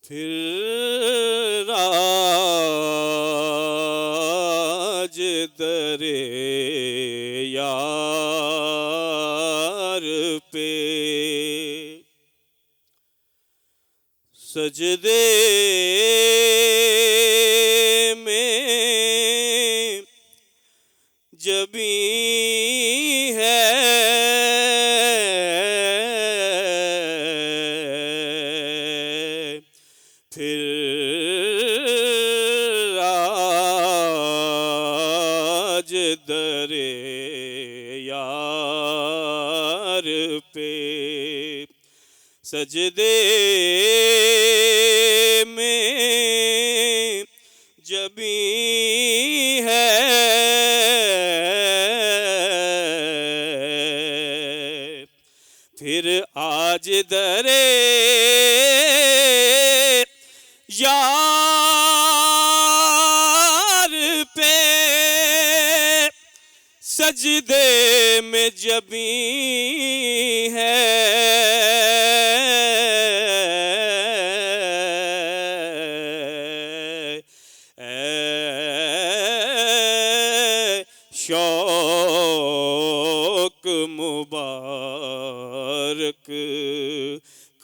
फिर राज दरे यार पे सजदे में जबी है फिर राज दरे यार पे सजदे में जबी है फिर आज दरे यार पे सजदे में जबी है शौक मुबारक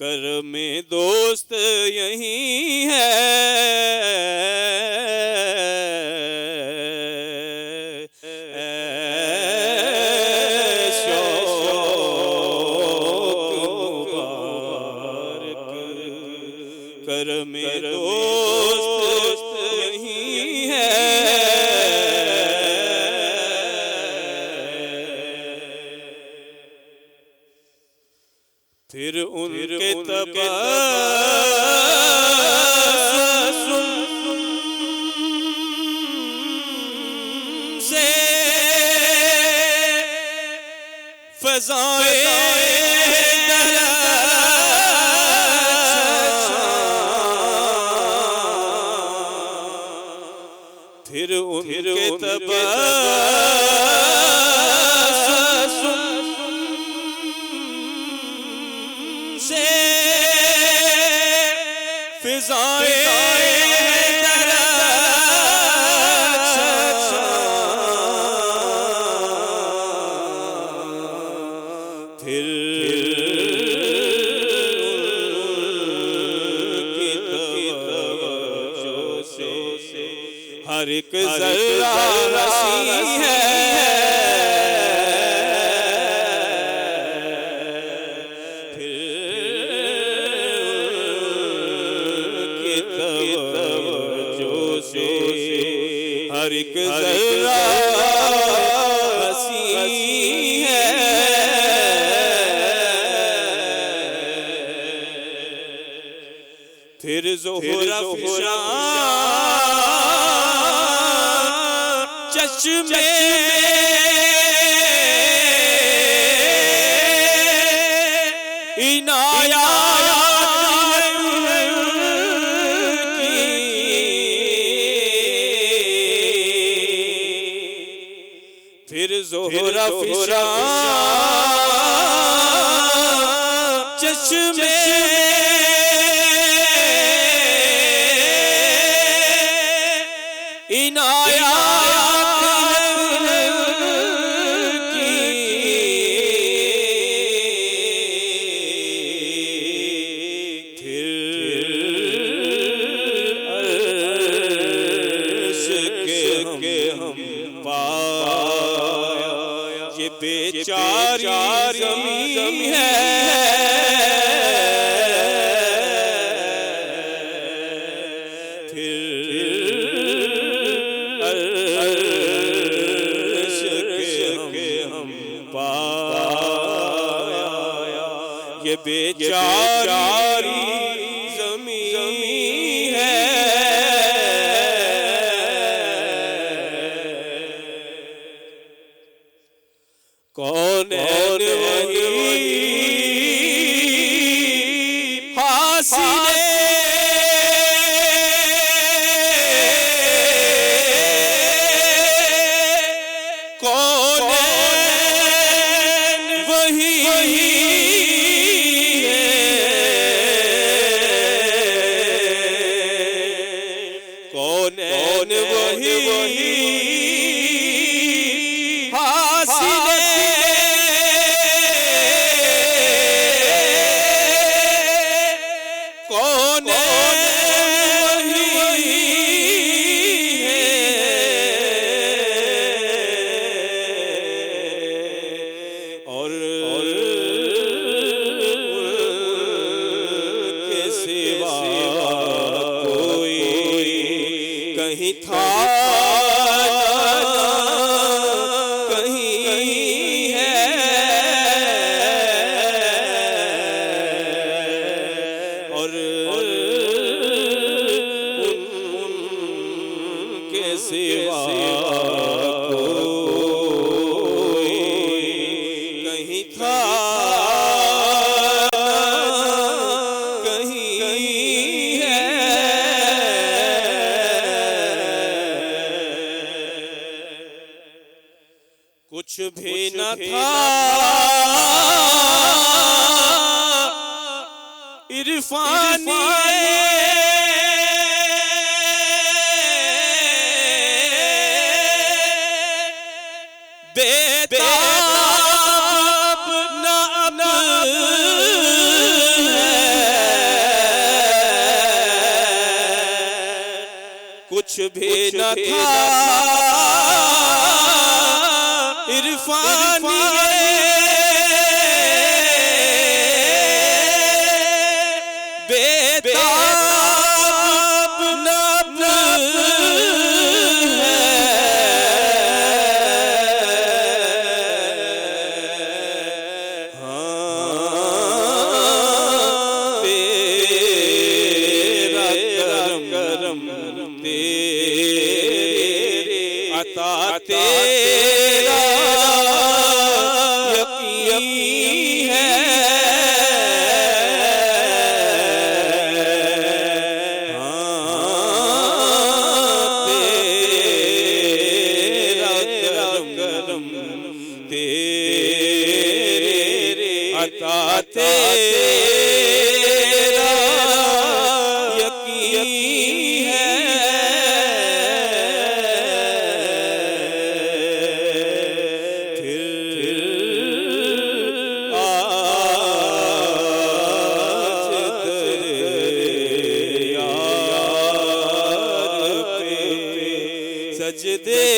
कर में दोस्त यही है शौक मुबारक कर में दोस्त यही है फिर उनके तबस्सुम से फ़ज़ाए फिर उनके तबस्सुम से फ़िज़ाए फिर की तवज्जो से हर एक ज़र्रा हसी है हर एक ज़र्रा हसी है फिर ज़ोहरा फ़िशां चश्मे फिर ज़ोहरा फ़िशां चश्मे इनायत की फिर अर्श के हम पाया ये बेचारी ज़मीं है ये बेचारी ज़मीं है कौन वही हासिले कौन वही वही हासिले कौन कहीं था कहीं है और उनके सिवा कोई कहीं था कुछ भी न था इरफानी बेताब न कुछ भी न था इरफानी बेताब नब है तेरा करम तेरे अता तेरा यकीन है तेरा करम तेरे अता तेरा यकीन है सजदे